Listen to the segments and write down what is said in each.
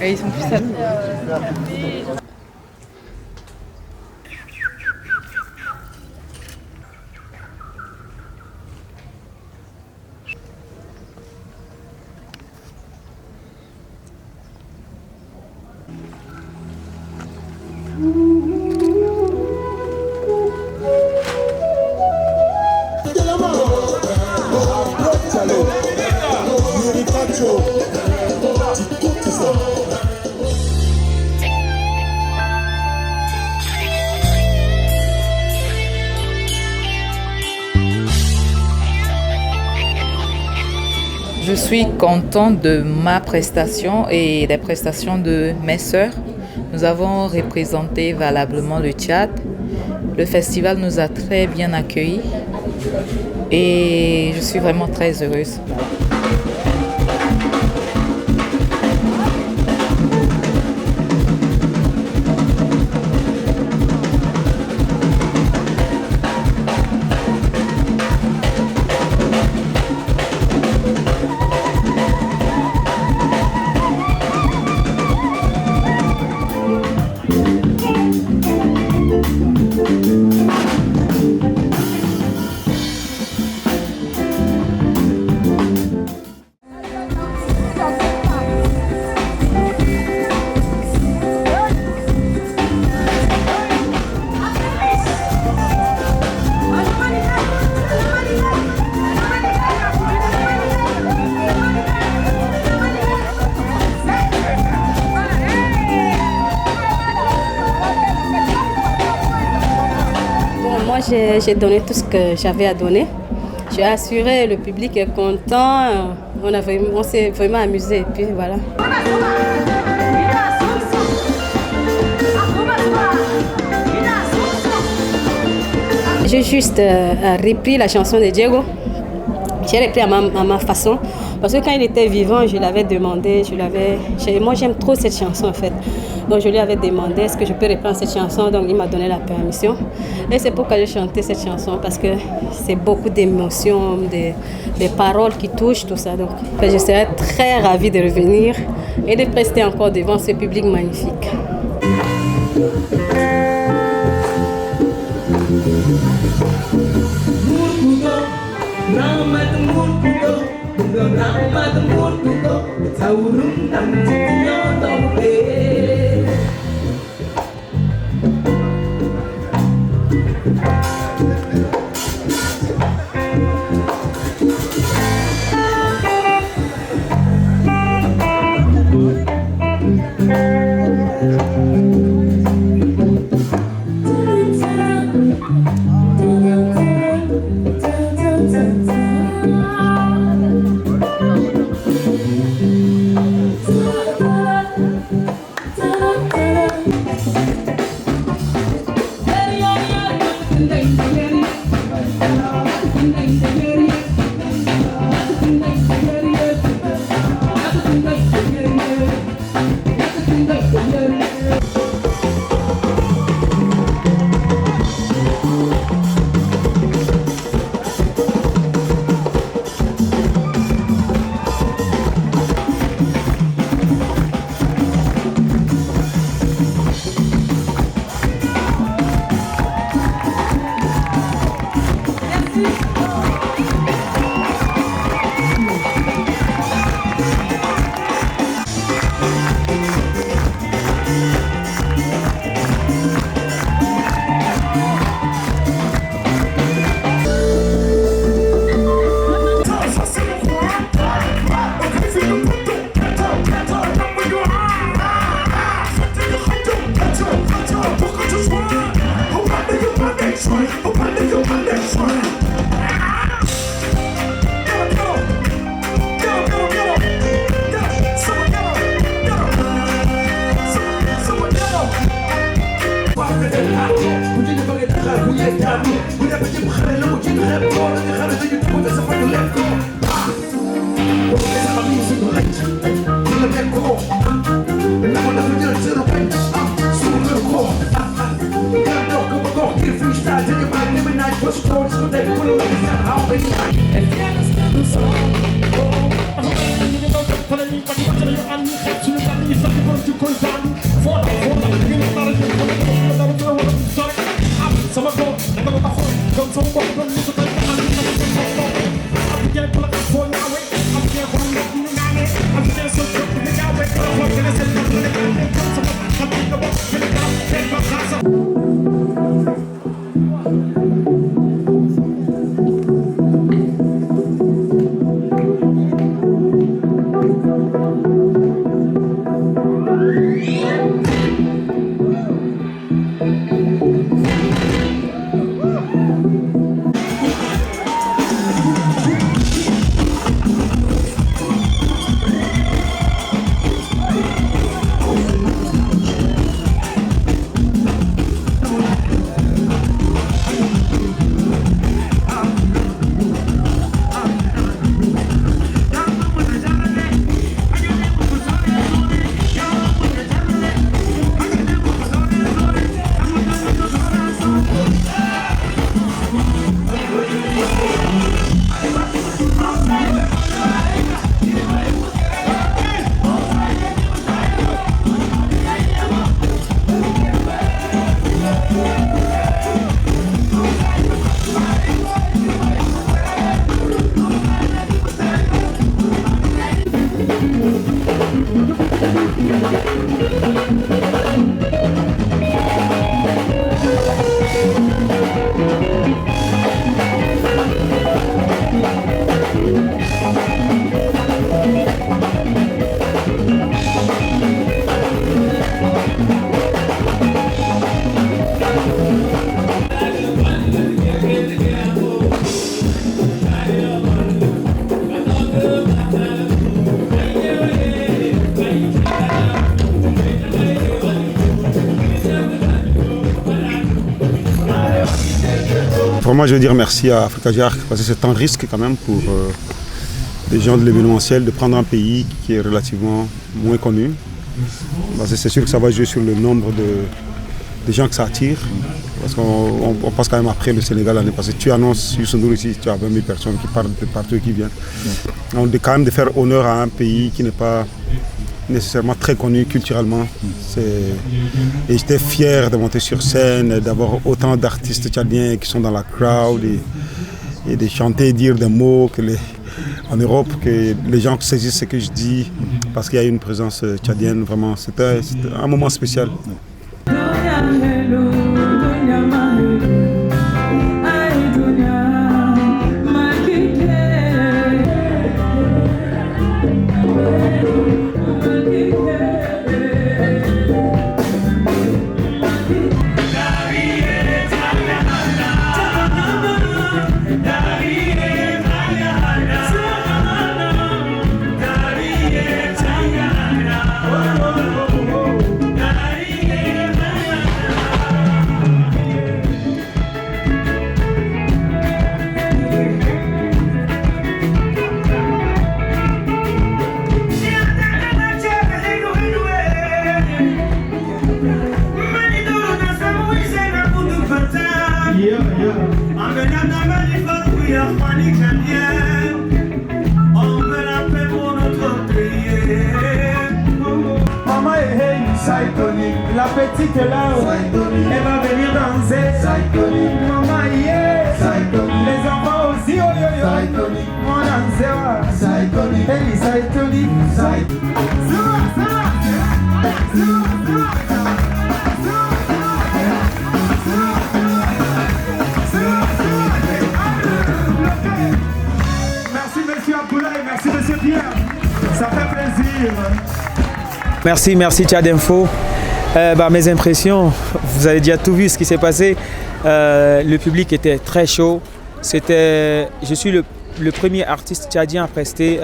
Et ils sont plus amis. Je suis contente de ma prestation et des prestations de mes sœurs. Nous avons représenté valablement le Tchad. Le festival nous a très bien accueillis et je suis vraiment très heureuse. Moi, j'ai donné tout ce que j'avais à donner. J'ai assuré, le public est content. On s'est vraiment amusé. Et puis voilà. J'ai juste repris la chanson de Diego. J'ai repris à ma façon. Parce que quand il était vivant, je l'avais demandé. Moi, j'aime trop cette chanson en fait. Donc je lui avais demandé est-ce que je peux reprendre cette chanson. Donc il m'a donné la permission. Et c'est pourquoi j'ai chanté cette chanson. Parce que c'est beaucoup d'émotions, des paroles qui touchent, tout ça. Donc je serais très ravie de revenir et de prester encore devant ce public magnifique. Merci. Vraiment, je veux dire merci à Africa Jark parce que c'est un risque quand même pour les gens de l'événementiel de prendre un pays qui est relativement moins connu. Parce que c'est sûr que ça va jouer sur le nombre de gens que ça attire. Parce qu'on passe quand même après le Sénégal l'année passée. Tu annonces Youssou N'Dour ici, tu as 20 000 personnes qui partent de partout et qui viennent. On est quand même de faire honneur à un pays qui n'est pas nécessairement très connu culturellement. Et j'étais fier de monter sur scène, d'avoir autant d'artistes tchadiens qui sont dans la crowd et de chanter et dire des mots en Europe, que les gens saisissent ce que je dis parce qu'il y a une présence tchadienne. Vraiment, c'était un moment spécial. La petite là, elle va venir danser. Maman, yeah. Les enfants aussi, oh yo yo. On danse, elle est saïtonique. Merci monsieur Abdoulaye, merci monsieur Pierre. Ça fait plaisir. Merci Tchad Info. Mes impressions, vous avez déjà tout vu ce qui s'est passé. Le public était très chaud. Je suis le premier artiste tchadien à prester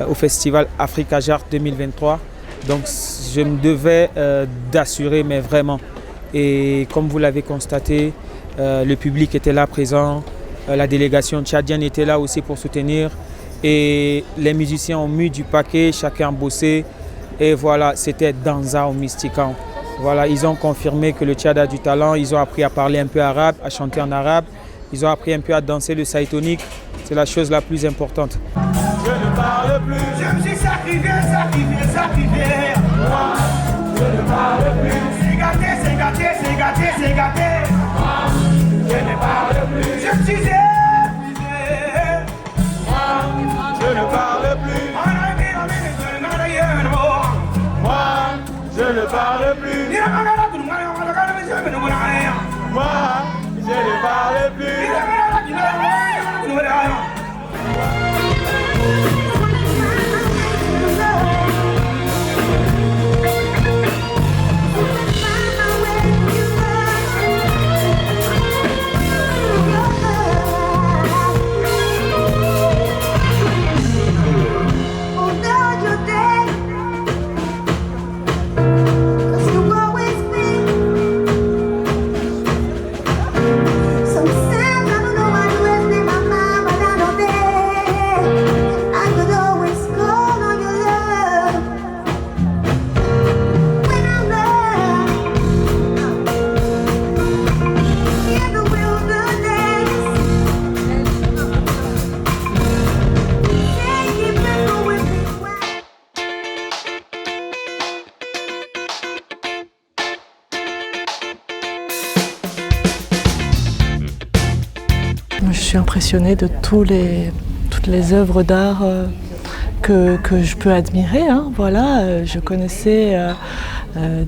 au festival Africa Jark 2023. Donc je me devais d'assurer, mais vraiment. Et comme vous l'avez constaté, le public était là présent. La délégation tchadienne était là aussi pour soutenir. Et les musiciens ont mis du paquet, chacun a bossé. Et voilà, c'était Danza au Mystican. Voilà, ils ont confirmé que le Tchad a du talent. Ils ont appris à parler un peu arabe, à chanter en arabe. Ils ont appris un peu à danser le saïtonique. C'est la chose la plus importante. Je ne parle plus, je me suis sacrifié. parle plus. Moi, je ne parle plus. Je suis impressionnée de toutes les œuvres d'art que je peux admirer. Hein. Voilà, je connaissais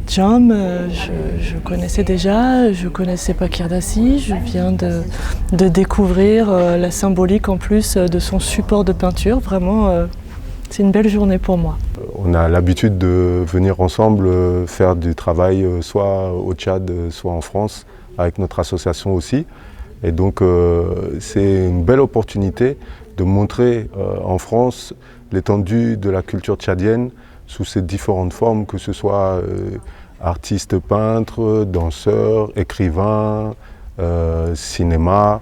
Jam, je connaissais déjà, je connaissais Paquir Dassi, je viens de découvrir la symbolique en plus de son support de peinture. Vraiment, c'est une belle journée pour moi. On a l'habitude de venir ensemble faire du travail soit au Tchad, soit en France, avec notre association aussi. Et donc c'est une belle opportunité de montrer en France l'étendue de la culture tchadienne sous ses différentes formes, que ce soit artistes, peintres, danseurs, écrivains, cinéma.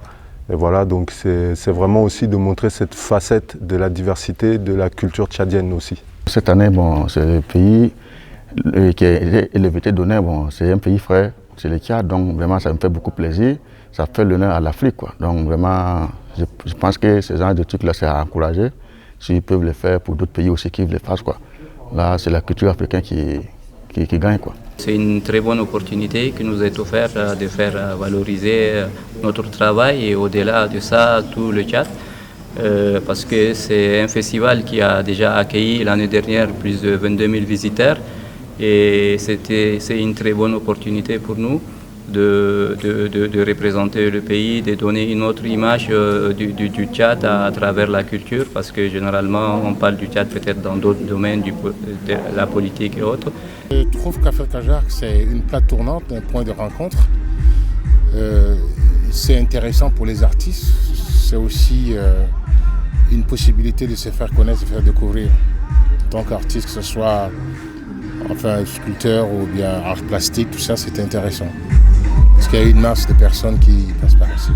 Et voilà, donc c'est vraiment aussi de montrer cette facette de la diversité de la culture tchadienne aussi. Cette année, bon, c'est le pays qui est l'évité d'honneur, bon, c'est un pays frère, c'est le Tchad, donc vraiment ça me fait beaucoup plaisir. Ça fait l'honneur à l'Afrique, quoi. Donc vraiment, je pense que ce genre de trucs-là, c'est à encourager. S'ils peuvent le faire pour d'autres pays aussi, qu'ils le fassent, quoi. Là, c'est la culture africaine qui gagne, quoi. C'est une très bonne opportunité qui nous est offerte de faire valoriser notre travail et au-delà de ça, tout le Tchad. Parce que c'est un festival qui a déjà accueilli l'année dernière plus de 22 000 visiteurs. Et c'est une très bonne opportunité pour nous de représenter le pays, de donner une autre image du Tchad à travers la culture, parce que généralement on parle du Tchad peut-être dans d'autres domaines, de la politique et autres. Je trouve qu'Africa Jarque, c'est une plaque tournante, un point de rencontre. C'est intéressant pour les artistes, c'est aussi une possibilité de se faire connaître, de se faire découvrir. En tant qu'artiste, que ce soit sculpteur ou bien art plastique, tout ça, c'est intéressant. Parce qu'il y a une masse de personnes qui passent par ici.